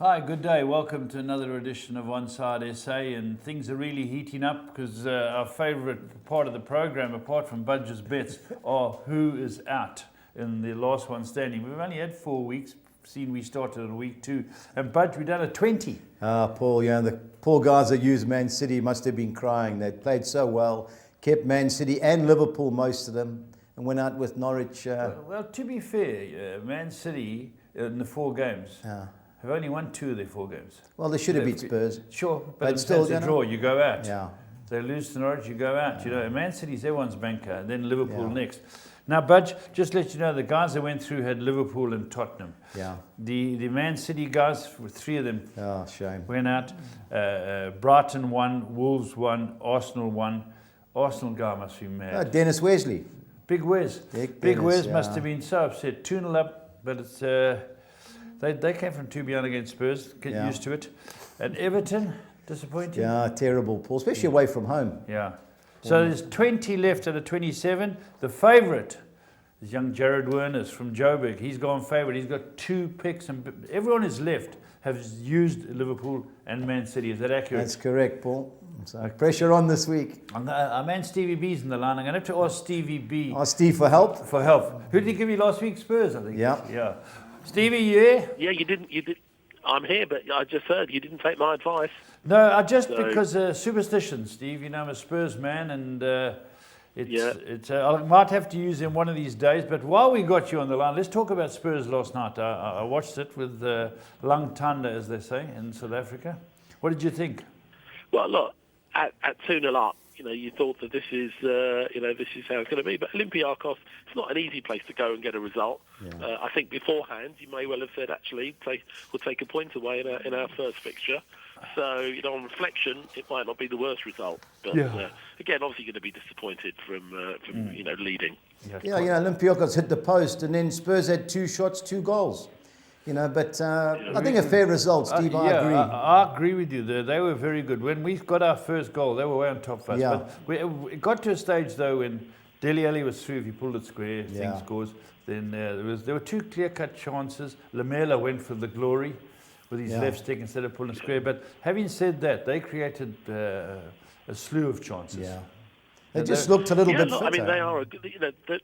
Hi, good day. Welcome to another edition of OnSide SA, and things are really heating up because our favourite part of the program, apart from Budge's bets, are who is out in the last one standing. We've only had 4 weeks, seen we started on week 2, and Budge, we've done a 20. Paul, the poor guys that used Man City must have been crying. They played so well, kept Man City and Liverpool, most of them, and went out with Norwich. Well, to be fair, Man City in the 4 games have only won 2 of their 4 games. Well, they should have beat Spurs. Sure, but still, a draw, you go out. Yeah. They lose to Norwich, you go out. You know, Man City's everyone's banker, and then Liverpool next. Now, Budge, just to let you know, the guys that went through had Liverpool and Tottenham. Yeah. The Man City guys, 3 of them shame. went out. Brighton won, Wolves won, Arsenal won. Arsenal guy must be mad. Dennis Wesley. Big Wes. Big Wes must have been so upset. 2-0 up, but it's... They came from 2 behind against Spurs. Get used to it. And Everton, disappointing. Yeah, terrible, Paul, especially away from home. Yeah. So there's 20 left out of 27. The favourite is young Jared Werner's from Joburg. He's gone favourite. He's got 2 picks, and everyone who's left has used Liverpool and Man City. Is that accurate? That's correct, Paul. So pressure on this week. Our man Stevie B's in the line. I'm going to have to ask Stevie B. Ask Steve for help. Who did he give you last week? Spurs, I think. Yeah. Stevie, you here? Yeah, you did. I'm here, but I just heard you didn't take my advice. No, because superstition, Steve. You know, I'm a Spurs man, and I might have to use him one of these days. But while we got you on the line, let's talk about Spurs last night. I watched it with Lang Tanda, as they say, in South Africa. What did you think? Well, look, at 2-0 up, you thought that this is how it's going to be. But Olympiacos, it's not an easy place to go and get a result. Yeah. I think beforehand, you may well have said, actually, we'll take a point away in our first fixture. So, on reflection, it might not be the worst result. But again, obviously going to be disappointed from leading. Yeah, Olympiacos hit the post, and then Spurs had 2 shots, 2 goals. But I think a fair result, Steve. I agree. I agree with you. They were very good. When we got our first goal, they were way on top of us. Yeah. But it got to a stage, though, when Dele Alli was through. If he pulled it square, thing scores. Then there were 2 clear-cut chances. Lamela went for the glory with his left stick instead of pulling square. But having said that, they created a slew of chances. Yeah. They just looked a little bit fitter. I mean, they are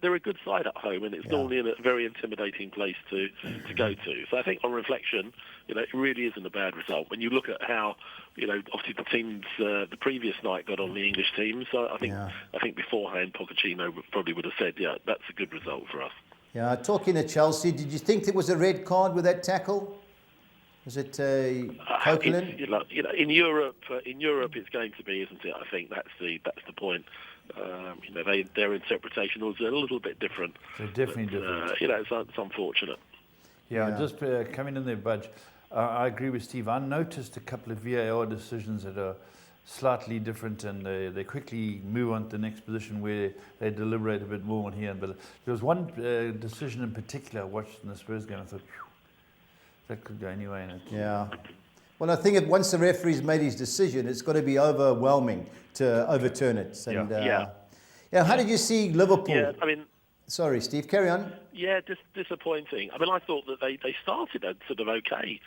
they're a good side at home, and it's normally a very intimidating place to go to. So I think on reflection, it really isn't a bad result. When you look at how, obviously the teams the previous night got on the English team. So I think beforehand, Pochettino probably would have said, that's a good result for us. Yeah, talking to Chelsea, did you think there was a red card with that tackle? Was it Coquelin? In Europe, it's going to be, isn't it? I think that's the point. Their interpretation was a little bit different. They're definitely different. It's unfortunate. Yeah, just coming in there, Budge. I agree with Steve. I noticed a couple of VAR decisions that are slightly different, and they quickly move on to the next position where they deliberate a bit more on here. But there was one decision in particular I watched in the Spurs game. I thought, that could go anyway in it. Yeah. Well, I think once the referee's made his decision, it's got to be overwhelming to overturn it. And, how did you see Liverpool? Yeah, I mean... Sorry, Steve, carry on. Yeah, disappointing. I mean, I thought that they started sort of okay.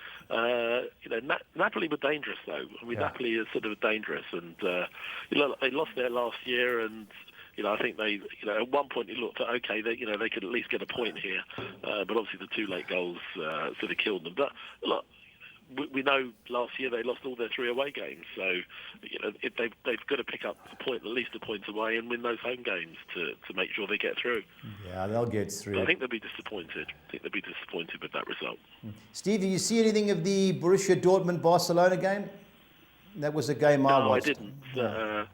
Napoli were dangerous, though. I mean, Napoli is sort of dangerous. And, they lost there last year, and... I think they, at one point it looked okay. They could at least get a point here, but obviously the 2 late goals sort of killed them. But look, we know last year they lost all their 3 away games, so they've got to pick up at least a point away and win those home games to make sure they get through. Yeah, they'll get through. But I think they'll be disappointed. With that result. Steve, did you see anything of the Borussia Dortmund-Barcelona game? That was a game I watched. No, I didn't.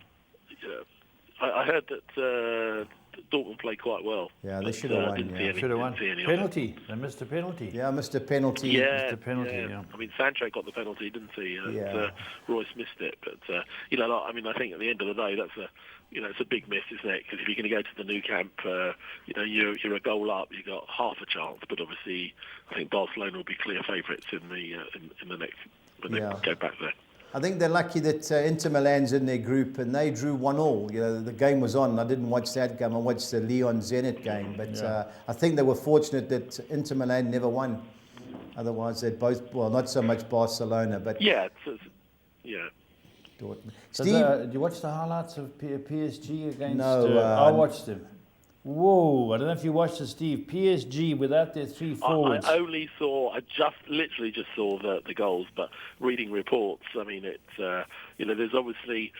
I heard that Dortmund played quite well. Yeah, they should have won. Should have won. Penalty. They missed a penalty. Yeah, missed a penalty. Yeah, missed a penalty, yeah. I mean, Sancho got the penalty, didn't he? And Royce missed it. But, I think at the end of the day, that's it's a big miss, isn't it? Because if you're going to go to the new camp, you're a goal up, you've got half a chance. But obviously, I think Barcelona will be clear favourites in the next when they go back there. I think they're lucky that Inter Milan's in their group, and they drew 1-1. The game was on. I didn't watch that game. I watched the Lyon Zenit game, but I think they were fortunate that Inter Milan never won. Otherwise, they'd both, well, not so much Barcelona, but Yeah, Dortmund. So Steve? did you watch the highlights of PSG against? No, I watched them. Whoa! I don't know if you watched it, Steve. PSG without their three forwards. I literally just saw the goals, but reading reports, I mean, it's there's obviously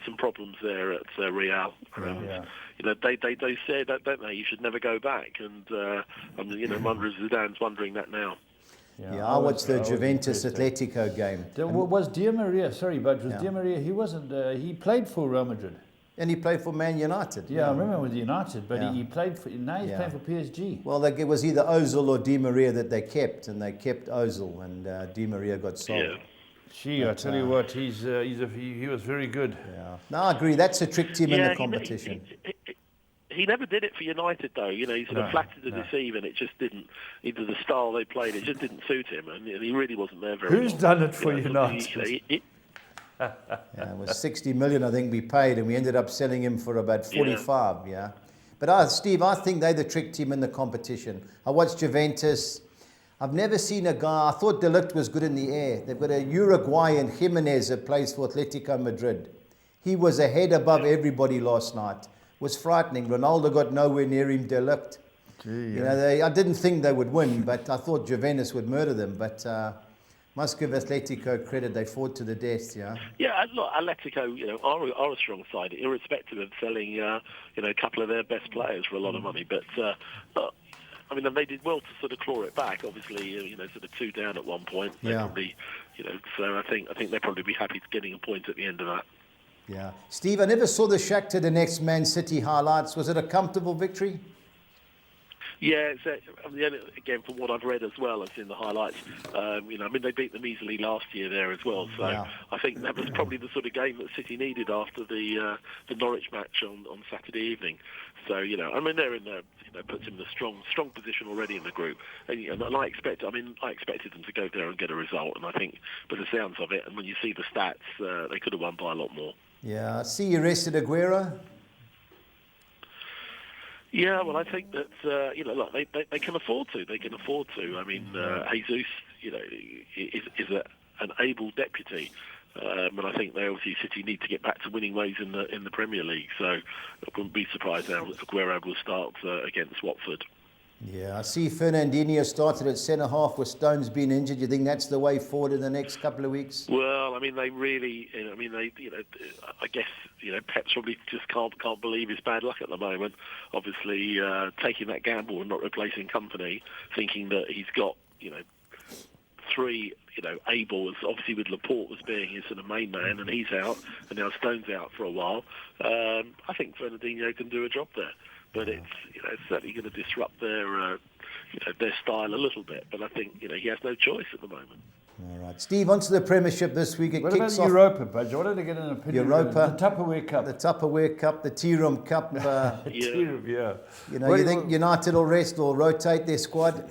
some problems there at Real. Yeah. They said that, don't they? You should never go back, and Zidane's wondering that now. Yeah, I watched the Juventus Atletico game. Was Di Maria? Sorry, but was Yeah. Di Maria? He wasn't. He played for Real Madrid. And he played for Man United. Yeah, I remember with United, but Yeah. he played for. Now he's Yeah. playing for PSG. Well, it was either Ozil or Di Maria that they kept, and they kept Ozil, and Di Maria got sold. Yeah. Gee, I tell you what, he was very good. Yeah. No, I agree. That's a trick team in the he- competition. He never did it for United, though. He sort of flattered to deceive, and it just didn't. Either the style they played, it just didn't suit him, and he really wasn't there very Who's long. done it for United? Yeah, it was 60 million, I think, we paid, and we ended up selling him for about 45. Yeah. But Steve, I think they're the trick team in the competition. I watched Juventus. I've never seen a guy. I thought De Ligt was good in the air. They've got a Uruguayan, Jimenez, that plays for Atletico Madrid. He was a head above everybody last night. It was frightening. Ronaldo got nowhere near him. De Ligt. I didn't think they would win, but I thought Juventus would murder them. But must give Atletico credit. They fought to the death. Yeah. Yeah, look, Atletico, are a strong side, irrespective of selling, a couple of their best players for a lot of money. But look, I mean, they did well to sort of claw it back. Obviously, sort of 2 down at one point. Yeah. Probably, so I think they'll probably be happy getting a point at the end of that. Yeah. Steve, I never saw the Shakhtar Donetsk Man City highlights. Was it a comfortable victory? Yeah, again, from what I've read as well as in the highlights, they beat them easily last year there as well. So Yeah. I think that was probably the sort of game that City needed after the Norwich match on Saturday evening. So they're in the puts them in a strong position already in the group. And I expected them to go there and get a result. And I think, by the sounds of it, and when you see the stats, they could have won by a lot more. Yeah. I see you rested Aguero. Yeah, well, I think that look, they can afford to. They can afford to. I mean, Jesus, is an able deputy, and I think they obviously City need to get back to winning ways in the Premier League. So I wouldn't be surprised now Aguero will start against Watford. Yeah, I see Fernandinho started at centre half with Stones being injured. You think that's the way forward in the next couple of weeks? Well, I mean, I guess Pep's probably just can't believe his bad luck at the moment. Obviously, taking that gamble and not replacing Company, thinking that he's got 3 able, obviously with Laporte as being his sort of main man, and he's out, and now Stone's out for a while. I think Fernandinho can do a job there. But it's certainly going to disrupt their style a little bit. But I think he has no choice at the moment. All right, Steve. On to the Premiership this week. It What about kicks the off. Europa, Budge? I wanted to get an opinion. Europa. The Tupperware Cup. The Tupperware Cup, the Tea Room Cup. Yeah. You think United will rest or rotate their squad?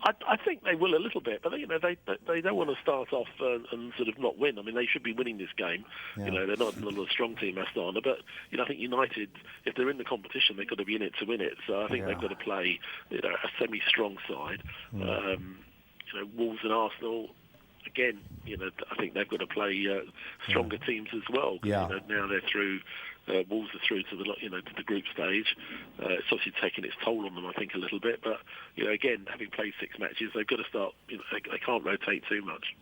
I think they will a little bit, but they don't want to start off and sort of not win. I mean, they should be winning this game. Yeah. They're not a strong team, Astana, but I think United, if they're in the competition, they've got to be in it to win it. So I think they've got to play a semi-strong side. Wolves and Arsenal. Again, I think they've got to play stronger teams as well. Yeah. Now they're through. Wolves are through to the group stage. It's obviously taken its toll on them, I think, a little bit. But again, having played 6 matches, they've got to start. They can't rotate too much.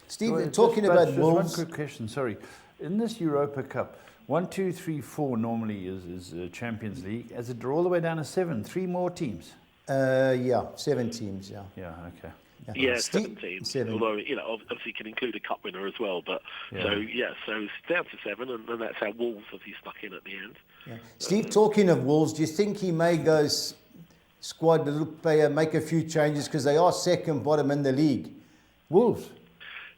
Steve, Well, talking just about one Wolves. quick question. Sorry, in this Europa Cup, 1, 2, 3, 4 normally is Champions League. As it all the way down to 7, 3 more teams. 7 teams. Yeah. Yeah. Okay. Yeah, Steve- 7 teams. 7. Although obviously can include a cup winner as well. But so it's down to 7, and that's how Wolves obviously stuck in at the end. Yeah. Steve, talking of Wolves, do you think he may go squad a little player, make a few changes because they are second bottom in the league? Wolves.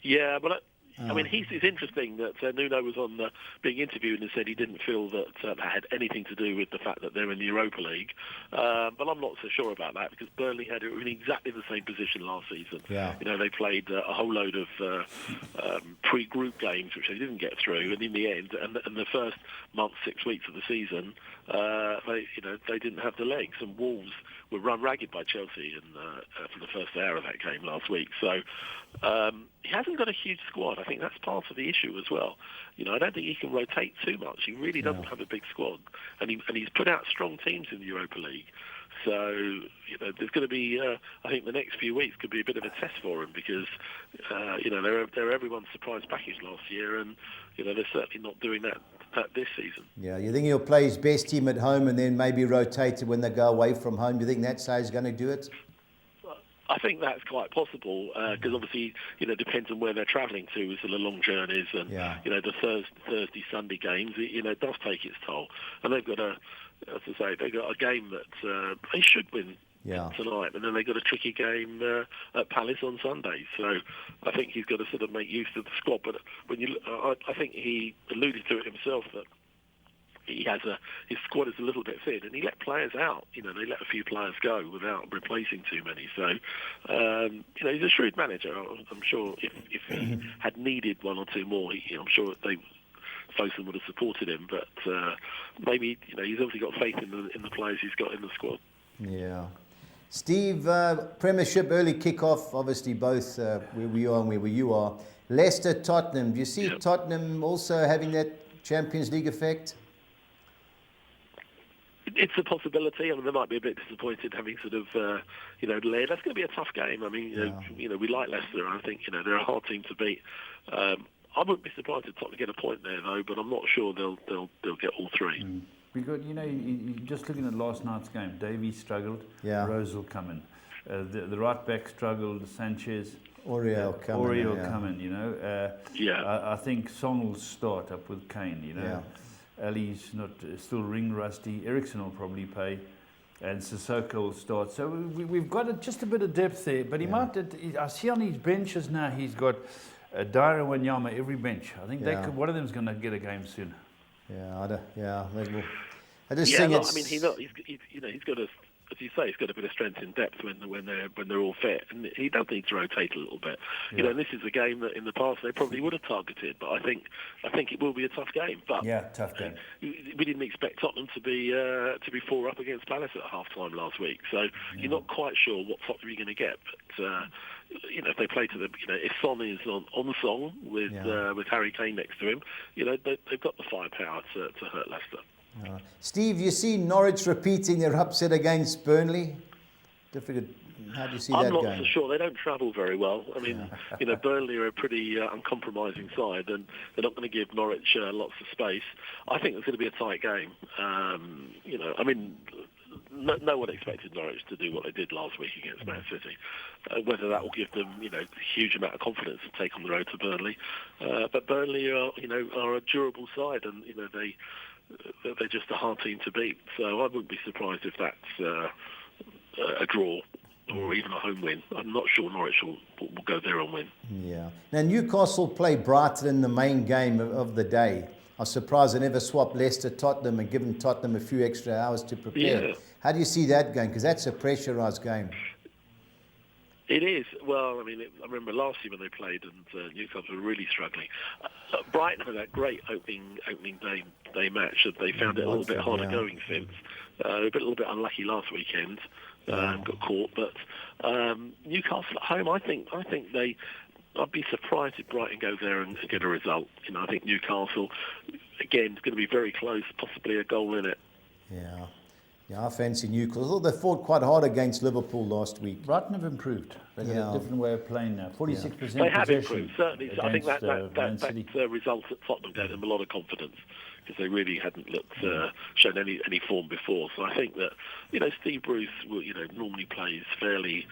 Yeah, but I mean, it's interesting that Nuno was on being interviewed and said he didn't feel that that had anything to do with the fact that they're in the Europa League. But I'm not so sure about that because Burnley had it in exactly the same position last season. Yeah. You know, they played a whole load of pre-group games which they didn't get through, and in the end, and the first month, 6 weeks of the season, they didn't have the legs, and Wolves were run ragged by Chelsea for the first hour of that game last week. So he hasn't got a huge squad. I think that's part of the issue as well. You know, I don't think he can rotate too much. He really doesn't have a big squad, and he's put out strong teams in the Europa League. So, you know, there's going to be, I think the next few weeks could be a bit of a test for him because, they're everyone's surprise package last year, and, you know, they're certainly not doing that this season. Yeah, you think he'll play his best team at home and then maybe rotate it when they go away from home? Do you think that's how he's going to do it? I think that's quite possible because obviously, you know, depends on where they're travelling to, the long journeys, and you know, the Thursday, Sunday games. It does take its toll, and they've got they've got a game that they should win tonight, and then they've got a tricky game at Palace on Sunday. So I think he's got to sort of make use of the squad. But when I think he alluded to it himself that his squad is a little bit thin, and he let players out. You know, they let a few players go without replacing too many. So, he's a shrewd manager. I'm sure if he had needed one or two more, I'm sure Fosun would have supported him. But maybe he's obviously got faith in the players he's got in the squad. Yeah. Steve, Premiership early kick-off, obviously both where we are and where you are. Leicester, Tottenham. Do you see Tottenham also having that Champions League effect? It's a possibility. I mean, they might be a bit disappointed having sort of, led. That's going to be a tough game. I mean, we like Leicester. I think, they're a hard team to beat. I wouldn't be surprised if Tottenham get a point there, though, but I'm not sure they'll get all three. Mm. Because, just looking at last night's game, Davies struggled, Rose will come in. The right back struggled, Sanchez. Oriel come in, I think Song will start up with Kane, Ali's still ring rusty. Ericsson will probably play, and Sissoko will start. So we've got just a bit of depth there. But he might. I see on his benches now he's got Dyer and Wanyama every bench. I think one of them's going to get a game soon. I just think it's. I mean, he's got a. As you say, he's got a bit of strength in depth when they're all fit, and he does need to rotate a little bit. And this is a game that in the past they probably would have targeted, but I think it will be a tough game. But tough game. We didn't expect Tottenham to be 4 up against Palace at half time last week, so you're not quite sure what Tottenham you're going to get. But if they play to the, if Son is on song with Harry Kane next to him, they've got the firepower to hurt Leicester. Steve, you see Norwich repeating their upset against Burnley? How do you see that I'm going? not so sure. They don't travel very well. I mean, Burnley are a pretty uncompromising side, and they're not going to give Norwich lots of space. I think it's going to be a tight game. No one expected Norwich to do what they did last week against Man City. Whether that will give them, a huge amount of confidence to take on the road to Burnley. But Burnley are a durable side, and they're just a hard team to beat. So I wouldn't be surprised if that's a draw or even a home win. I'm not sure Norwich will go there and win. Yeah. Now, Newcastle play Brighton in the main game of the day. I was surprised they never swapped Leicester-Tottenham and given Tottenham a few extra hours to prepare. How do you see that going? Because that's a pressurised game. It is. Well, I mean, I remember last year when they played and Newcastle were really struggling. Brighton had that great opening day match. They found it a little bit harder going since. A little bit unlucky last weekend. Got caught. But Newcastle at home, I think I'd be surprised if Brighton go there and get a result. I think Newcastle, again, is going to be very close, possibly a goal in it. Yeah, I fancy Newcastle. Although they fought quite hard against Liverpool last week. Brighton have improved. They've got a different way of playing now. 46% They have improved, certainly. So I think that result at Tottenham gave them a lot of confidence because they really hadn't shown any form before. So I think that, Steve Bruce normally plays fairly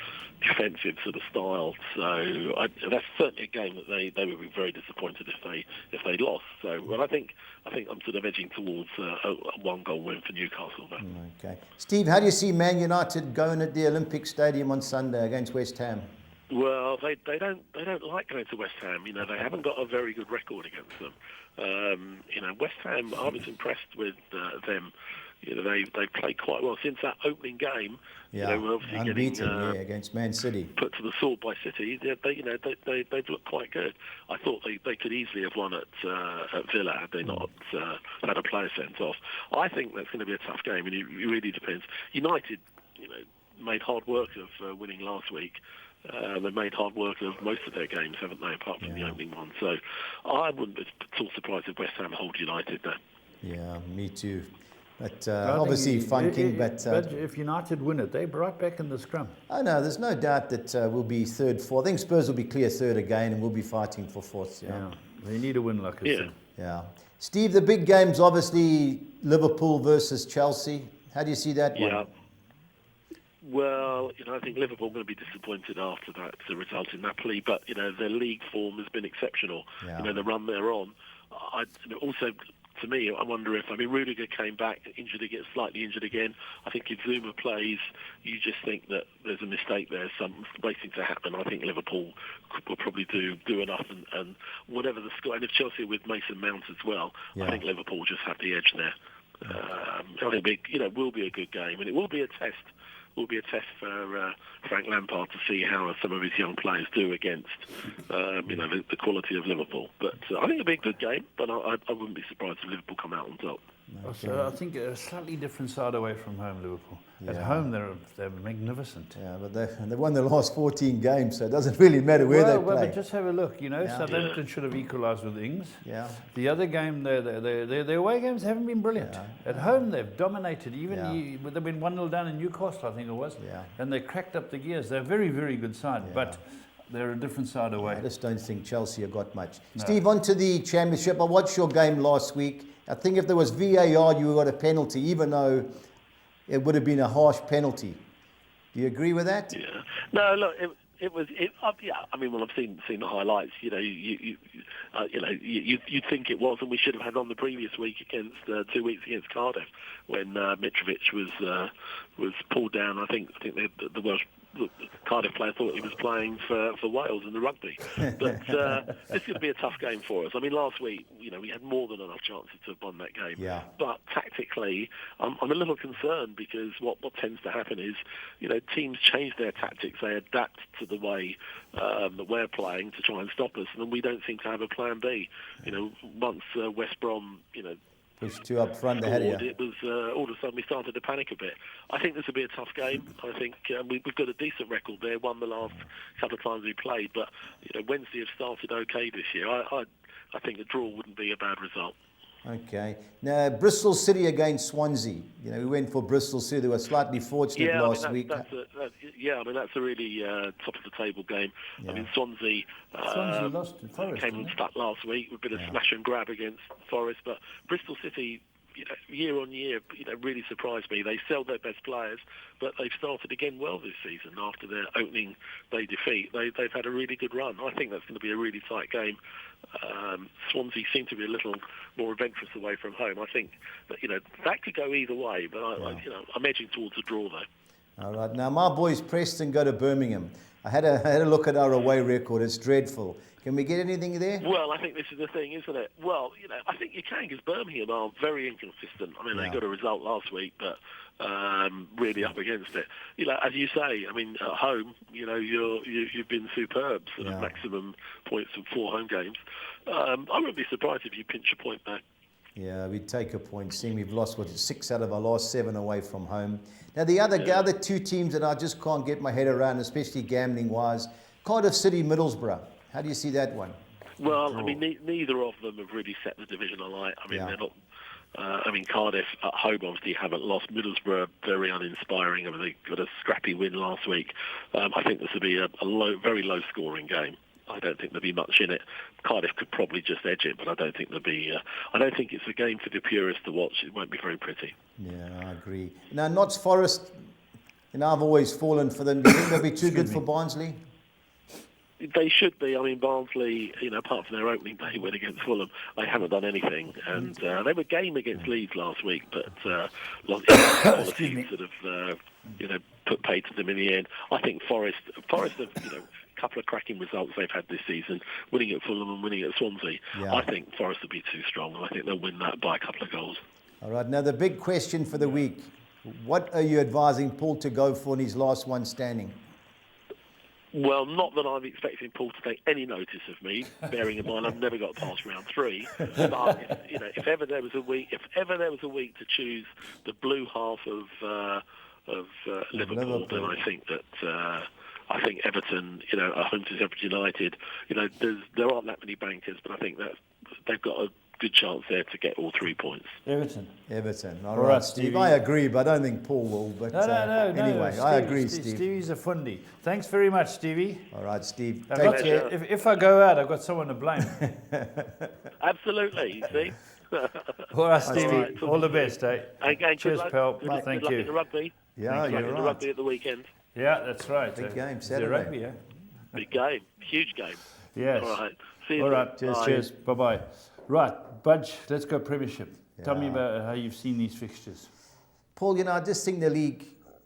defensive sort of style. So that's certainly a game that they would be very disappointed if they lost. So I think I'm sort of edging towards a 1-goal win for Newcastle now. Okay. Steve, how do you see Man United going at the Olympic Stadium on Sunday against West Ham? Well, they don't like going to West Ham. You know, they haven't got a very good record against them. You know, West Ham, I was impressed with them. You know, they played quite well since that opening game. Yeah, you know, we're obviously unbeaten, getting against Man City. put to the sword by City. They've looked quite good. I thought they could easily have won at Villa had they not had a player sent off. I think that's going to be a tough game, and it really depends. United, you know, made hard work of winning last week. They've made hard work of most of their games, haven't they, apart from the opening one. So I wouldn't be at all surprised if West Ham hold United there. Yeah, me too. But obviously funking, but if United win it, they're right back in the scrum. Oh no, there's no doubt that we'll be third, fourth. I think Spurs will be clear third again, and we'll be fighting for fourth. Yeah, they need a win, like I said. Yeah. Steve, the big game's obviously Liverpool versus Chelsea. How do you see that one? Yeah. Well, you know, I think Liverpool are going to be disappointed after that result in Napoli, but you know, their league form has been exceptional. Yeah. You know, the run they're on. Also, to me, I wonder if Rudiger came back slightly injured again. I think if Zuma plays, you just think that there's a mistake there, some waiting to happen. I think Liverpool will probably do enough, and whatever the score. And if Chelsea with Mason Mount as well, I think Liverpool just have the edge there. I think will be a good game, and it will be a test. Will be a test for Frank Lampard to see how some of his young players do against the quality of Liverpool. But I think it'll be a good game, but I wouldn't be surprised if Liverpool come out on top. Okay. So I think a slightly different side away from home, Liverpool. At home, they're magnificent. Yeah, but they won the last 14 games, so it doesn't really matter where they play. Well, but just have a look. You know, Southampton should have equalised with Ings. Yeah. The other game, their away games haven't been brilliant. At home, they've dominated. Even they've been 1-0 down in Newcastle, I think it was. Yeah. And they cracked up the gears. They're a very, very good side, but they're a different side away. I just don't think Chelsea have got much. No. Steve, on to the Championship. I watched your game last week. I think if there was VAR, you got a penalty, even though it would have been a harsh penalty. Do you agree with that? Yeah. No, look, it was. I mean, I've seen the highlights. You know, you'd think it was, and we should have had on the previous week against 2 weeks against Cardiff when Mitrovic was pulled down. I think the Welsh. The Cardiff player thought he was playing for Wales in the rugby. But this could be a tough game for us. I mean, last week, you know, we had more than enough chances to have won that game. Yeah. But tactically, I'm a little concerned because what tends to happen is, you know, teams change their tactics. They adapt to the way that we're playing to try and stop us, and then we don't seem to have a plan B. You know, once West Brom, you know, pushed two up front. It was all of a sudden we started to panic a bit. I think this will be a tough game. I think we've got a decent record there. Won the last couple of times we played, but you know, Wednesday have started okay this year. I think a draw wouldn't be a bad result. Okay. Now, Bristol City against Swansea. You know, we went for Bristol City. They were slightly fortunate last week. That's a really top of the table game. Yeah. I mean, Swansea lost to Forest, came unstuck last week with a bit of smash and grab against Forest, but Bristol City, you know, year on year, you know, really surprised me. They sell their best players, but they've started again well this season after their opening day defeat. They've had a really good run. I think that's going to be a really tight game. Swansea seem to be a little more adventurous away from home. I think that, you know, that could go either way, but I'm edging towards a draw though. All right. Now, my boys Preston go to Birmingham. I had a look at our away record. It's dreadful. Can we get anything there? Well, I think this is the thing, isn't it? Well, you know, I think you can, because Birmingham are very inconsistent. I mean, they got a result last week, but really up against it. You know, as you say, I mean, at home, you know, you've been superb, sort of maximum points from 4 home games. I wouldn't be surprised if you pinch a point there. Yeah, we'd take a point, seeing we've lost, 6 out of our last 7 away from home. Now, the other 2 teams that I just can't get my head around, especially gambling-wise, Cardiff City, Middlesbrough. How do you see that one? Well, I mean, neither of them have really set the division alight. I mean, they're not... Cardiff at home obviously haven't lost. Middlesbrough, very uninspiring. I mean, they got a scrappy win last week. I think this will be a very low-scoring game. I don't think there'll be much in it. Cardiff could probably just edge it, but I don't think there'll be. I don't think it's a game for the purists to watch. It won't be very pretty. Yeah, I agree. Now, Notts Forest, and I've always fallen for them. Do you think they'll be too good for Barnsley? They should be. I mean, Barnsley, you know, apart from their opening day win against Fulham, they haven't done anything. And they were game against Leeds last week, but quality sort of, you know, put paid to them in the end. I think Forest have, you know, couple of cracking results they've had this season, winning at Fulham and winning at Swansea. Yeah. I think Forest will be too strong, and I think they'll win that by a couple of goals. All right, now the big question for the week. What are you advising Paul to go for in his last one standing? Well, not that I'm expecting Paul to take any notice of me, bearing in mind I've never got past round 3. But if ever there was a week to choose the blue half of Liverpool, then I think that I think Everton, are home to Sheffield United. There aren't that many bankers, but I think that they've got a good chance there to get all 3 points. Everton. All right, Steve. I agree, but I don't think Paul will. But anyway, Steve, I agree, Steve. Stevie's a fundi. Thanks very much, Stevie. All right, Steve. Take care. If I go out, I've got someone to blame. Absolutely, you see. All right, Stevie. Right. All the best, eh? Again, Cheers, pal. Good luck Thank in you. the rugby. Yeah, Good luck you're in the right. rugby at the weekend. Yeah, that's right. Big game, Is there Saturday. rugby, eh? Big game. Huge game. Yes. All right. See you All soon. right. Bye. Cheers. Bye-bye. Right, Budge, let's go Premiership. Tell me about how you've seen these fixtures. Paul, I just think the league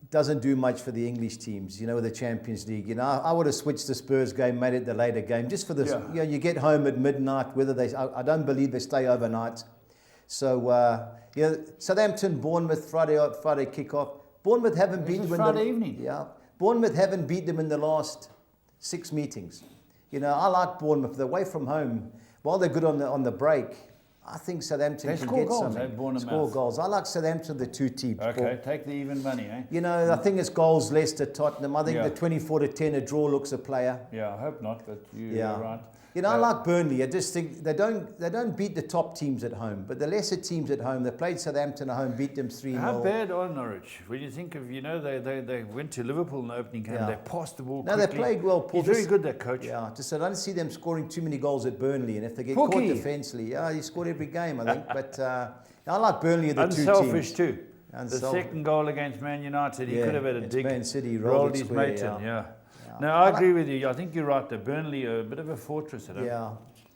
doesn't do much for the English teams, with the Champions League. I would have switched the Spurs game, made it the later game, just for this. Yeah. You get home at midnight, I don't believe they stay overnight. So, Southampton, Bournemouth, Friday kickoff. Bournemouth haven't beat them in Friday evening. Yeah. Bournemouth haven't beat them in the last 6 meetings. I like Bournemouth. They're away from home. While they're good on the break, I think Southampton They can score get goals, something. eh, Bournemouth? Score goals. I like Southampton, the 2 teams. Okay, take the even money, eh? I think it's goals, Leicester, Tottenham. I think Yeah. the 24-10, a draw looks a player. Yeah, I hope not, but you're right. I like Burnley. I just think they don't beat the top teams at home, but the lesser teams at home. They played Southampton at home, beat them 3-0. How bad are Norwich? When you think of, they went to Liverpool in the opening game, they passed the ball No, quickly. they played well, Paul. He's very good, that coach. Yeah, just I don't see them scoring too many goals at Burnley, and if they get Pookie. caught defensively, he scored every game, I think. But I like Burnley, the 2 teams. Unselfish too. The Unselfish. second goal against Man United, he could have had a it's dig. Man City rolled rolled his square, mate in, yeah. No, I agree with you. I think you're right. The Burnley are a bit of a fortress at home.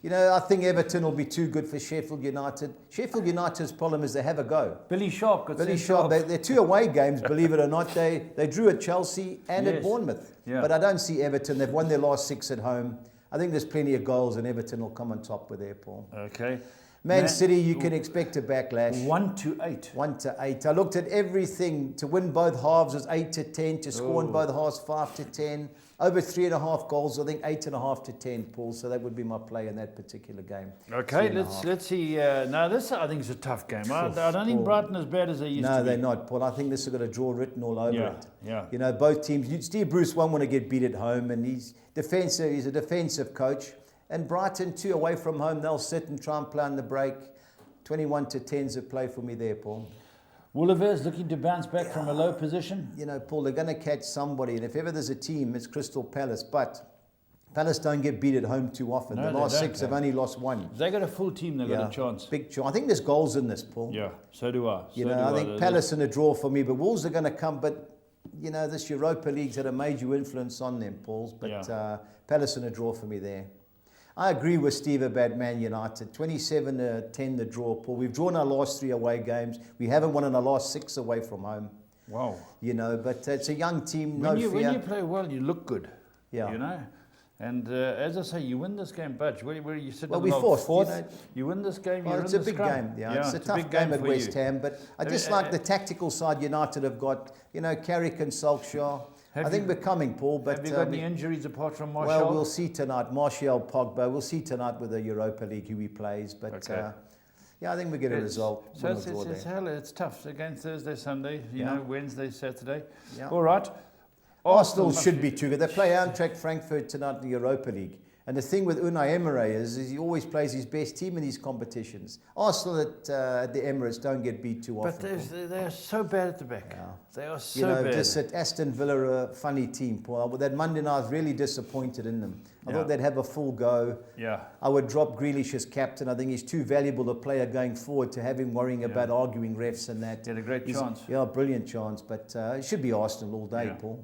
Yeah. I think Everton will be too good for Sheffield United. Sheffield United's problem is they have a go. Billy Sharp got Billy sent Sharp, off. they're 2 away games, believe it or not. They drew at Chelsea and at Yes. Bournemouth. Yeah. But I don't see Everton. They've won their last 6 at home. I think there's plenty of goals, and Everton will come on top with their Paul. Okay. Man City, you can expect a backlash. 1-8. 1-8. I looked at everything. To win both halves was 8-10. To score in both halves, 5-10. Over 3.5 goals, I think 8.5 to 10, Paul. So that would be my play in that particular game. Okay, 3.5. let's see. Now this I think is a tough game. I don't think Brighton as bad as they used to be. No, they're not, Paul. I think this has got a draw written all over it. Yeah. Both teams. Steve Bruce won't want to get beat at home, and he's defensive. He's a defensive coach. And Brighton, 2 away from home, they'll sit and try and play on the break. 21-10's a play for me there, Paul. Wolverhampton looking to bounce back from a low position. Paul, they're going to catch somebody, and if ever there's a team, it's Crystal Palace. But Palace don't get beat at home too often. No, the last they 6 don't, have only lost 1. If they got a full team, they've got a chance. Big chance. I think there's goals in this, Paul. Yeah, so do I. I think Palace in a draw for me, but Wolves are going to come. But this Europa League's had a major influence on them, Paul. But Palace in a draw for me there. I agree with Steve about Man United. 27-10 the draw, Paul. We've drawn our last 3 away games. We haven't won in our last 6 away from home. Wow. But it's a young team, when no you, fear. When you play well, you look good. Yeah. And as I say, you win this game, Budge. Where you sit Well, on we the fourth. You win this game, Well, you're it's in a the big scrum. game. It's a tough big game at for West you. Ham. But I just like the tactical side United have got. Carrick and Solskjaer. I think we're coming, Paul. But have you got any injuries apart from Martial? Well, we'll see tonight. Martial, Pogba. We'll see tonight with the Europa League who he plays. But I think we get a result. So it's tough. Again, Thursday, Sunday, Wednesday, Saturday. Yeah. All right. Arsenal should be too good. They play Eintracht Frankfurt tonight in the Europa League. And the thing with Unai Emery is he always plays his best team in these competitions. Arsenal at the Emirates don't get beat too often. But they're so bad at the back. Yeah. They are so bad. Just at Aston Villa, a funny team, Paul. But that Monday night, I was really disappointed in them. I thought they'd have a full go. Yeah. I would drop Grealish as captain. I think he's too valuable a player going forward to have him worrying about arguing refs and that. He had a great chance. Yeah, brilliant chance. But it should be Arsenal all day, Paul.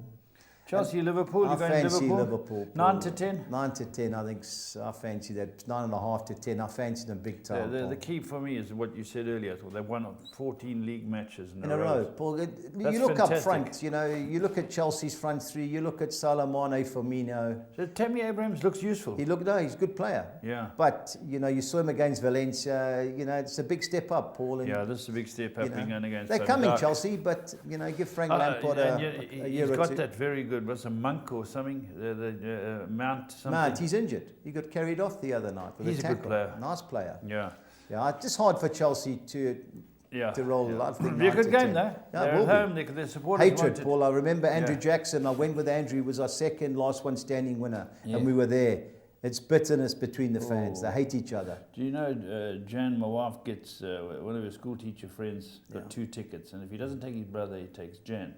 Chelsea, Liverpool, I you're going fancy Liverpool? Liverpool. 9 to 10? 9 to 10, I think. I fancy that. 9.5 to 10. I fancy them big time. The key for me is what you said earlier. They've won 14 league matches in a row. Paul, you look fantastic. up front, you look at Chelsea's front three, you look at Salah, Mane, Firmino. So Tammy Abrahams looks useful. He's a good player. Yeah. But, you saw him against Valencia, it's a big step up, Paul. And, yeah, this is a big step up being going against they're coming, Chelsea, but, give Frank Lampard a year or two. He's got that very good, what's a Monk or something, Mount something. Mount, he's injured. He got carried off the other night with He's a good player. Nice player. Yeah. Yeah, it's just hard for Chelsea to roll. Yeah. I think It'll be a good game, though. Yeah, they're at home, their supporters Hatred, wanted. Paul. I remember Andrew Jackson. I went with Andrew. He was our second last one standing winner, and we were there. It's bitterness between the fans. They hate each other. Do you know Jan, my wife, gets one of her school teacher friends got 2 tickets, and if he doesn't take his brother, he takes Jan.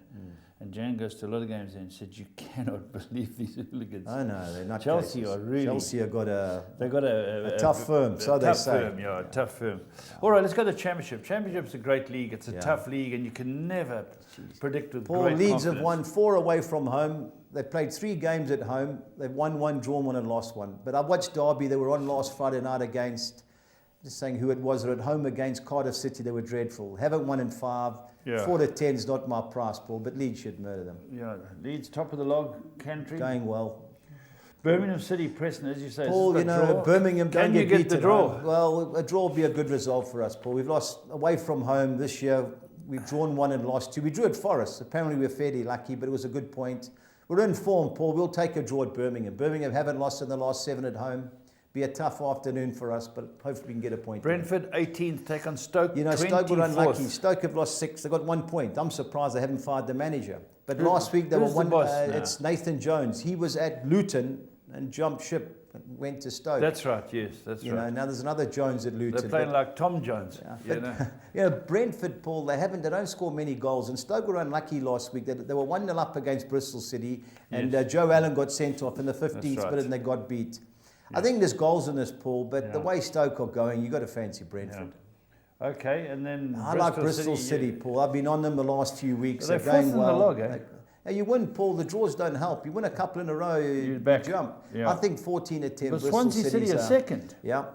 And Jan goes to a lot of games and said, "You cannot believe these hooligans." I know they're not. Chelsea cases. are really. Chelsea have got a tough firm. So they say. Firm, yeah, a tough firm. All right, let's go to the Championship. Championship's a great league. It's a tough league, and you can never predict with Paul, great Leeds confidence. have won 4 away from home. They played 3 games at home. They've won 1, drawn 1, and lost 1. But I watched Derby. They were on last Friday night against, just saying who it was, they're at home against Cardiff City. They were dreadful. Haven't won in 5. Yeah. 4 to 10 is not my price, Paul, but Leeds should murder them. Yeah, Leeds top of the log, country. Going well. Birmingham City, Preston, as you say. Paul, draw. Birmingham don't Can you get get the beaten. draw? Well, a draw would be a good result for us, Paul. We've lost away from home this year. We've drawn 1 and lost 2. We drew at Forest. Apparently we're fairly lucky, but it was a good point. We're in form, Paul. We'll take a draw at Birmingham. Birmingham haven't lost in the last 7 at home. Be a tough afternoon for us, but hopefully we can get a point. Brentford 18th, take on Stoke. Stoke were 24th. unlucky. Stoke have lost 6. They got 1 point. I'm surprised they haven't fired the manager. But last week they were who's the one. boss now? It's Nathan Jones. He was at Luton and jumped ship and went to Stoke. That's right. Yes, that's right. Now there's another Jones at Luton. They're playing like Tom Jones. Brentford, Paul, they don't score many goals. And Stoke were unlucky last week. They were 1-0 up against Bristol City. And Joe Allen got sent off in the 15th minute and they got beat. I think there's goals in this, Paul, but the way Stoke are going, you've got to fancy Brentford. Yeah. Okay, and then I like Bristol City, Paul. I've been on them the last few weeks. They're going fourth in well. the log, eh? You win, Paul. The draws don't help. You win a couple in a row, you jump. Yeah. I think 14 at 10. But Bristol Swansea City are second. Yeah.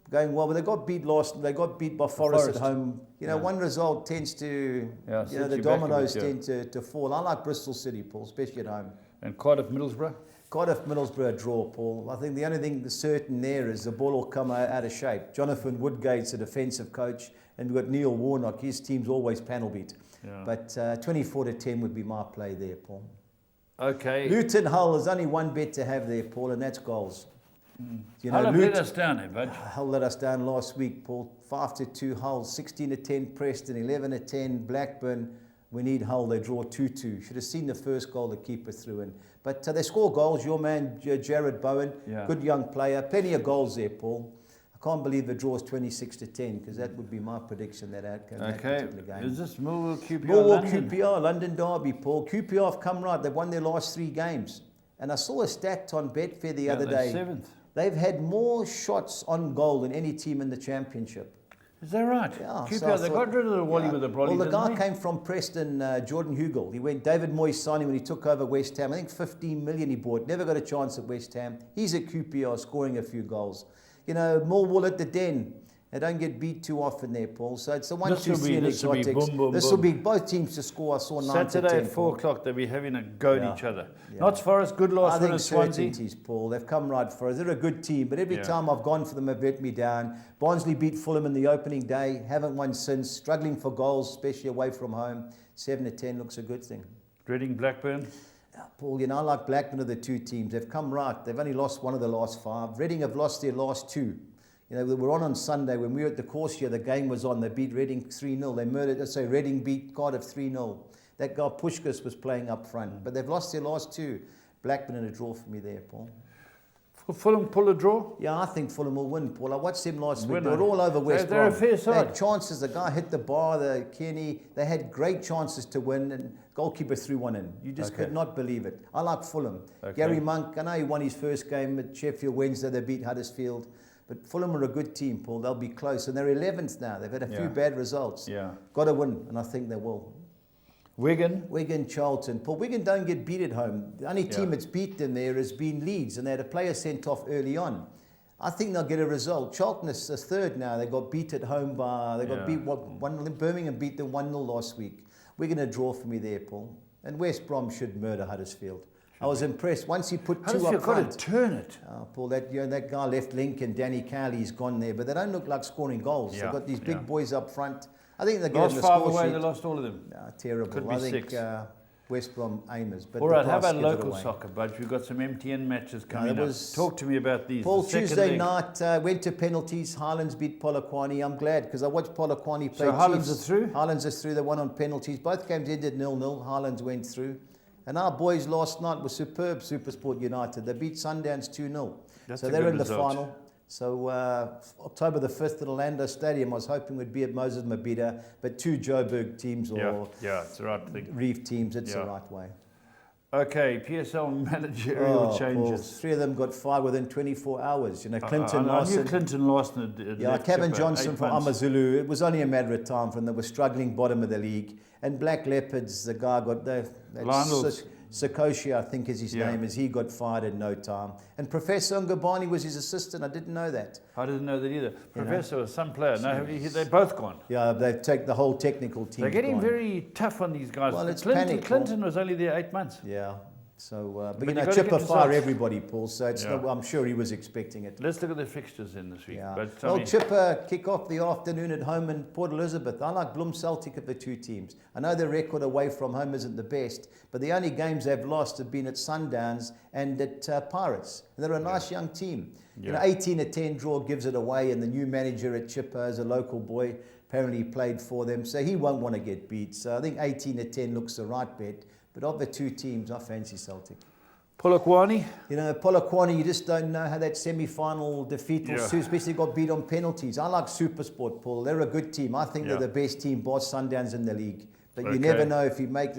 Going well, but they got beat They got beat by Forest at home. One result tends to, the dominoes tend to fall. I like Bristol City, Paul, especially at home. And Cardiff Middlesbrough? Cardiff Middlesbrough draw, Paul. I think the only thing that's certain there is the ball will come out of shape. Jonathan Woodgate's a defensive coach, and we've got Neil Warnock. His team's always panel beat. Yeah. But 24 to 10 would be my play there, Paul. Okay. Luton Hull, there's only one bet to have there, Paul, and that's goals. Hull let us down there, bud. Hull let us down last week, Paul. 5 to 2 Hull, 16 to 10 Preston, 11 to 10 Blackburn. We need Hull. They draw 2-2. Should have seen the first goal to keep it through in. But they score goals. Your man, Jared Bowen, good young player. Plenty of goals there, Paul. I can't believe the draw is 26 to 10 because that would be my prediction, that outcome. Okay. That game. Is this Millwall QPR? Millwall London? QPR, London Derby, Paul. QPR have come right. They've won their last 3 games. And I saw a stat on Betfair the other day. 7th. They've had more shots on goal than any team in the championship. Is that right? Yeah. QPR, they got rid of the Wally with the Brolly, Well, the guy didn't they? came from Preston, Jordan Hugel. He went, David Moyes signed him when he took over West Ham. I think 15 million he bought. Never got a chance at West Ham. He's at QPR scoring a few goals. Millwall at the Den. They don't get beat too often there, Paul. So it's a 1-2-3 in exotics. This will be both teams to score. I saw 9 to 10. Saturday at 4 o'clock, they'll be having a go at each other. Notts Forest, good loss win at Swansea. Certainties, Paul. They've come right for us. They're a good team, but every time I've gone for them, they've let me down. Barnsley beat Fulham in the opening day. Haven't won since. Struggling for goals, especially away from home. 7 to 10 looks a good thing. Reading Blackburn. Paul, I like Blackburn of the 2 teams. They've come right. They've only lost 1 of the last 5. Reading have lost their last 2. We were on Sunday when we were at the course here. The game was on. They beat Reading 3-0. Reading beat Cardiff 3-0. That guy Pushkas was playing up front, but they've lost their last 2. Blackburn in a draw for me there, Paul. Fulham pull a draw? Yeah, I think Fulham will win, Paul. I watched them last week. They were all over West Brom. They're a fair side. They had chances. The guy hit the bar, the Kenny. They had great chances to win, and goalkeeper threw one in. You just could not believe it. I like Fulham. Gary Monk, I know he won his first game at Sheffield Wednesday. They beat Huddersfield. But Fulham are a good team, Paul. They'll be close. And they're 11th now. They've had a few bad results. Yeah. Got to win, and I think they will. Wigan, Charlton. Paul, Wigan don't get beat at home. The only team that's beaten there has been Leeds, and they had a player sent off early on. I think they'll get a result. Charlton is third now. They got beat at home they got beat 1-0. Birmingham beat them 1-0 last week. Wigan a draw for me there, Paul. And West Brom should murder Huddersfield. I was impressed. Once he put two up front. Got to turn it. Paul, that guy left Lincoln, Danny Cowley's gone there, but they don't look like scoring goals. They've got these big boys up front. I think they're getting the Last 5 score away, sheet. they lost all of them. Terrible. Could be I think 6. West Brom aimers. But all right, how about local soccer, Budge? We've got some MTN matches coming up. Talk to me about these. Paul, Tuesday night went to penalties. Highlands beat Polokwane. I'm glad because I watched Polokwane play. So Highlands are through? Highlands are through. They won on penalties. Both games ended 0-0. Highlands went through. And our boys last night were superb, Supersport United. They beat Sundowns 2-0. So they're in the final. So October the 5th at Orlando Stadium, I was hoping would be at Moses Mabhida, but 2 Joburg teams or it's the right thing. Reef teams, it's the right way. Okay, PSL managerial changes. Paul, 3 of them got fired within 24 hours. You know, Clinton I Larson. knew Clinton Larson had Kevin Johnson from Amazulu. It was only a matter of time from they were struggling bottom of the league. And Black Leopards, the guy got Sakoshi, I think is his name, he got fired in no time. And Professor Ngabani was his assistant. I didn't know that. I didn't know that either. Professor was some player. No, they're both gone. Yeah, they've taken the whole technical team. They're getting very tough on these guys. Well, it's Clinton was only there 8 months. Yeah. So, but you know, Chipper fire everybody, Paul. So it's I'm sure he was expecting it. Let's look at the fixtures in this week. Yeah. But, Chipper kick off the afternoon at home in Port Elizabeth. I like Bloem Celtic of the 2 teams. I know their record away from home isn't the best, but the only games they've lost have been at Sundowns and at Pirates. And they're a nice young team. You know, 18-10 draw gives it away, and the new manager at Chipper is a local boy. Apparently played for them, so he won't want to get beat. So I think 18-10 looks the right bet. But of the 2 teams, I fancy Celtic. Polokwane? You know, Polokwane, you just don't know how that semi-final defeat will suit, especially got beat on penalties. I like Supersport, Paul. They're a good team. I think they're the best team, boss Sundowns in the league. But you never know if you make...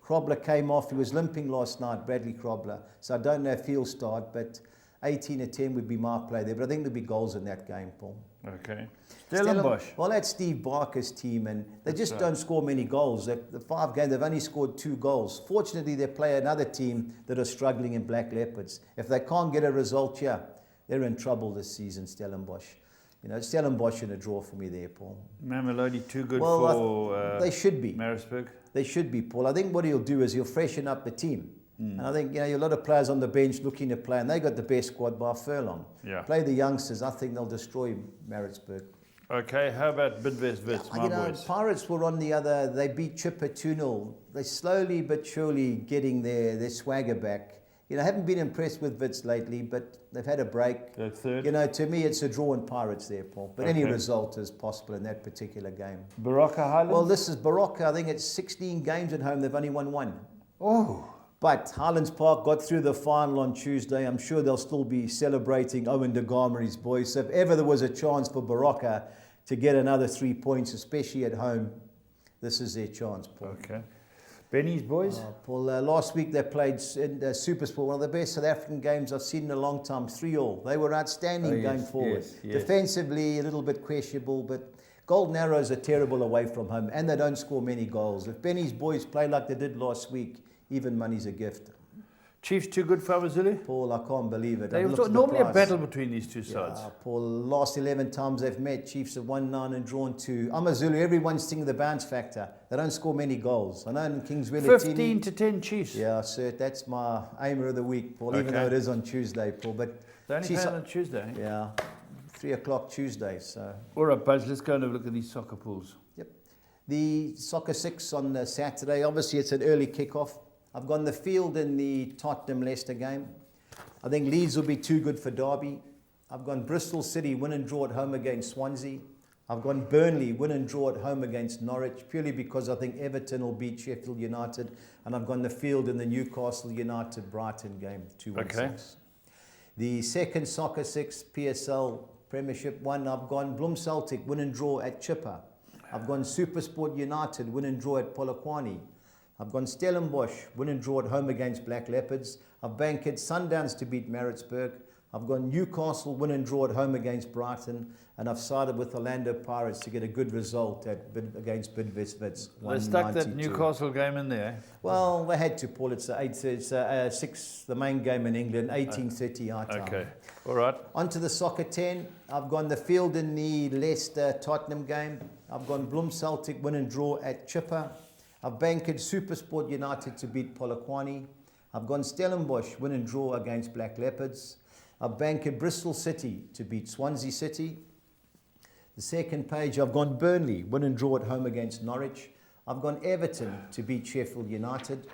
Krobler came off. He was limping last night, Bradley Krobler. So I don't know if he'll start, but 18-10 would be my play there. But I think there'll be goals in that game, Paul. Okay. Stellenbosch. Well, that's Steve Barker's team, and they just don't score many goals. The 5 games, they've only scored 2 goals. Fortunately, they play another team that are struggling in Black Leopards. If they can't get a result here, they're in trouble this season, Stellenbosch. You know, Stellenbosch in a draw for me there, Paul. Mamelodi too good for they should be. Maritzburg? They should be, Paul. I think what he'll do is he'll freshen up the team. And I think, you know, a lot of players on the bench looking to play, and they got the best squad by a furlong. Play the youngsters. I think they'll destroy Maritzburg. Okay, how about Bidvest Wits, my boys? Pirates were on the other. They beat Chipper 2-0. They're slowly but surely getting their swagger back. You know, I haven't been impressed with Wits lately, but they've had a break. They're third. You know, to me, it's a draw in Pirates there, Paul. But any result is possible in that particular game. Baroka Highlands? Well, this is Baroka. I think it's 16 games at home. They've only won 1. Oh. But Highlands Park got through the final on Tuesday. I'm sure they'll still be celebrating Owen de Gama and his boys. So if ever there was a chance for Baroka to get another 3 points, especially at home, this is their chance, Paul. Okay. Benny's boys? Paul, last week they played in Supersport, one of the best South African games I've seen in a long time, 3-3. They were outstanding going forward. Defensively, a little bit questionable, but Golden Arrows are terrible away from home, and they don't score many goals. If Benny's boys play like they did last week, even money's a gift. Chiefs too good for Amazulu? Paul, I can't believe it. There's normally a battle between these 2 sides. Paul, last 11 times they've met, Chiefs have won 9 and drawn 2. Amazulu, everyone's thinking the bounce factor. They don't score many goals. I know in Kingsville... 15-10 Chiefs. Yeah, sir, that's my aimer of the week, Paul, even though it is on Tuesday, Paul. But they only play on Tuesday? Yeah, 3 o'clock Tuesday, so... All right, Buzz, let's go and have a look at these soccer pools. Yep. The Soccer 6 on Saturday, obviously it's an early kick-off. I've gone the field in the Tottenham-Leicester game. I think Leeds will be too good for Derby. I've gone Bristol City, win and draw at home against Swansea. I've gone Burnley, win and draw at home against Norwich, purely because I think Everton will beat Sheffield United. And I've gone the field in the Newcastle United-Brighton game, 2-1-6. The second Soccer 6 PSL Premiership 1, I've gone Bloem Celtic, win and draw at Chipper. I've gone Supersport United, win and draw at Polokwane. I've gone Stellenbosch, win and draw at home against Black Leopards. I've banked Sundowns to beat Maritzburg. I've gone Newcastle win and draw at home against Brighton, and I've sided with Orlando Pirates to get a good result against Bidvest. They stuck that Newcastle game in there. Well, they had to, Paul. It's the main game in England, 18:30 our time. Okay, all right. On to the soccer 10. I've gone the field in the Leicester-Tottenham game. I've gone Bloem Celtic win and draw at Chipper. I've banked Supersport United to beat Polokwane. I've gone Stellenbosch win and draw against Black Leopards. I've banked Bristol City to beat Swansea City. The second page, I've gone Burnley win and draw at home against Norwich. I've gone Everton to beat Sheffield United.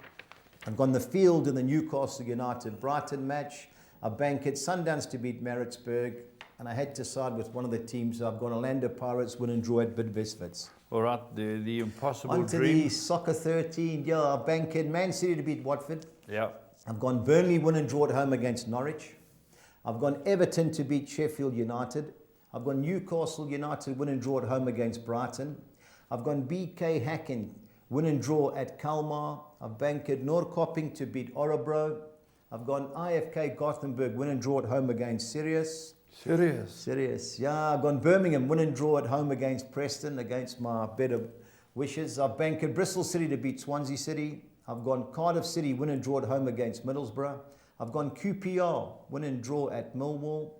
I've gone the field in the Newcastle United Brighton match. I've banked Sundowns to beat Maritzburg. And I had to side with one of the teams. So I've gone Orlando Pirates win and draw at Bidvest. All right, the impossible On to dream. the soccer 13. Yeah, I've banked Man City to beat Watford. Yeah. I've gone Burnley win and draw at home against Norwich. I've gone Everton to beat Sheffield United. I've gone Newcastle United win and draw at home against Brighton. I've gone BK Häcken win and draw at Kalmar. I've banked Norrköping to beat Örebro. I've gone IFK Gothenburg win and draw at home against Sirius. Serious. Yeah, I've gone Birmingham win and draw at home against Preston, against my better wishes. I've banked Bristol City to beat Swansea City. I've gone Cardiff City win and draw at home against Middlesbrough. I've gone QPR win and draw at Millwall.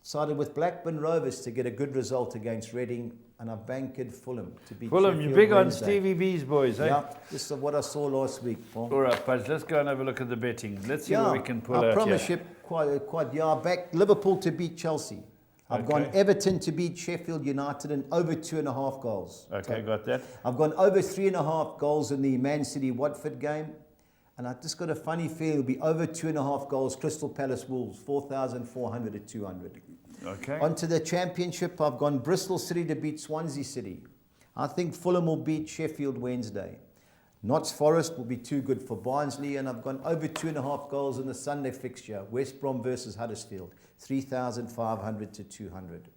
Sided with Blackburn Rovers to get a good result against Reading. And I've banked Fulham to beat Fulham, you're big on Stevie B's, boys, eh? Yeah, this is what I saw last week, Paul. All right, but let's go and have a look at the betting. Let's see what we can pull out Premiership, here. Back Liverpool to beat Chelsea. I've Okay. gone Everton to beat Sheffield United and over 2.5 goals. Okay, got that. I've gone over 3.5 goals in the Man City Watford game. And I've just got a funny feel it'll be over 2.5 goals Crystal Palace Wolves, 4,400 to 200. Okay. On to the Championship, I've gone Bristol City to beat Swansea City. I think Fulham will beat Sheffield Wednesday. Notts Forest will be too good for Barnsley, and I've gone over 2.5 goals in the Sunday fixture, West Brom versus Huddersfield, 3,500 to 200.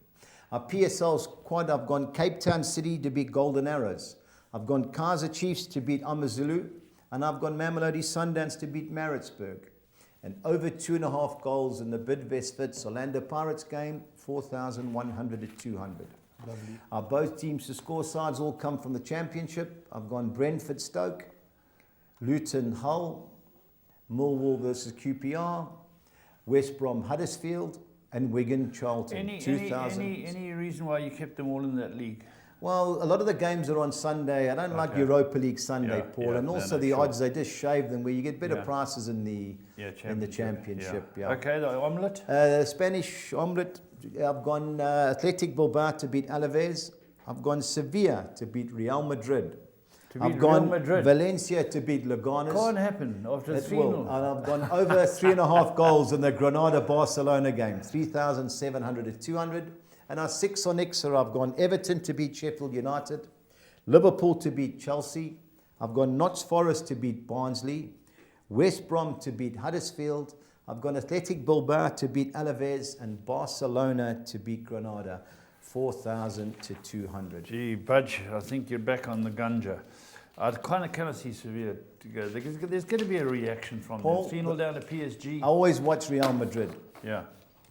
Our PSL's quad, I've gone Cape Town City to beat Golden Arrows. I've gone Kaizer Chiefs to beat Amazulu, and I've gone Mamelodi Sundowns to beat Maritzburg. And over 2.5 goals in the Bidvest Orlando Pirates game, 4,100 to 200. Lovely. Both teams to score sides all come from the Championship. I've gone Brentford Stoke, Luton Hull, Millwall versus QPR, West Brom Huddersfield, and Wigan Charlton. Any reason why you kept them all in that league? Well, a lot of the games are on Sunday. I don't like Europa League Sunday, Paul, and also the odds, they just shave them where you get better prices in the Championship. Yeah. Okay, the omelette? Spanish omelette, I've gone Athletic Bilbao to beat Alaves. I've gone Sevilla to beat Real Madrid. I've gone Valencia to beat Leganes. Can't happen after 3-0. And I've gone over 3.5 goals in the Granada-Barcelona game, 3,700 to 200. And our 6 on Xer, I've gone Everton to beat Sheffield United, Liverpool to beat Chelsea, I've gone Notts Forest to beat Barnsley, West Brom to beat Huddersfield, I've gone Athletic Bilbao to beat Alaves, and Barcelona to beat Granada, 4,000 to 200. Gee, Budge, I think you're back on the ganja. I kind of cannot see Sevilla to go. There's going to be a reaction from them. 3-0 down to PSG. I always watch Real Madrid. Yeah.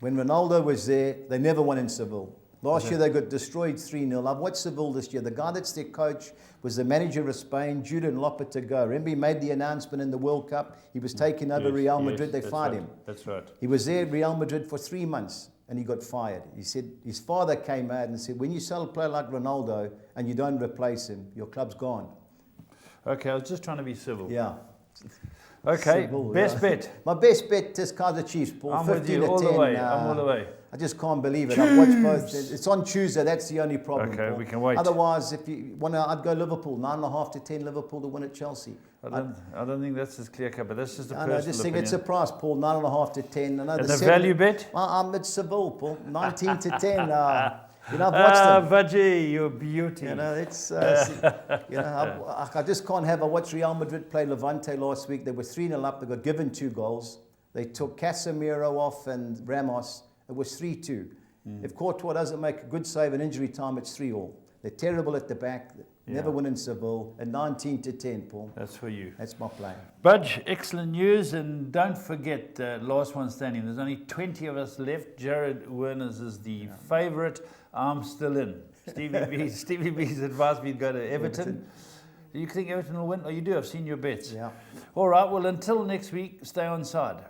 When Ronaldo was there, they never won in Seville. Last year they got destroyed 3-0. I've watched Seville this year. The guy that's their coach was the manager of Spain, Jurgen Lopetegui. Remember he made the announcement in the World Cup? He was taking over Real Madrid. They fired him. That's right. He was there at Real Madrid for 3 months and he got fired. He said his father came out and said, when you sell a player like Ronaldo and you don't replace him, your club's gone. Okay, I was just trying to be civil. Yeah. Okay, Civil, best bet. My best bet is Kaizer Chiefs, Paul. I'm 15 with you to all 10. the way. I'm all the way. I just can't believe it. I've watched both. It's on Tuesday. That's the only problem. Okay, Paul. we can wait. Otherwise, if you want to, I'd go Liverpool. 9.5 to 10 Liverpool to win at Chelsea. I don't think that's as clear cut, but that's just a I personal just think opinion. it's a price, Paul. 9.5 to 10. And the value bet? It's Seville, Paul. 19 to 10. You know, I've watched them. Vajay, your beauty. You know, it's, I just can't have. I watched Real Madrid play Levante last week. They were 3-0 up. They got given 2 goals. They took Casemiro off and Ramos. It was 3-2. If Courtois doesn't make a good save in injury time, it's 3-all. They're terrible at the back. Never win in Seville. And 19-10, Paul. That's for you. That's my play. Budge, excellent news. And don't forget, last one standing. There's only 20 of us left. Jared Werner's is the favourite. I'm still in. Stevie B's advised me to go to Everton. Do you think Everton will win? Oh, you do. I've seen your bets. Yeah. All right. Well, until next week, stay on side.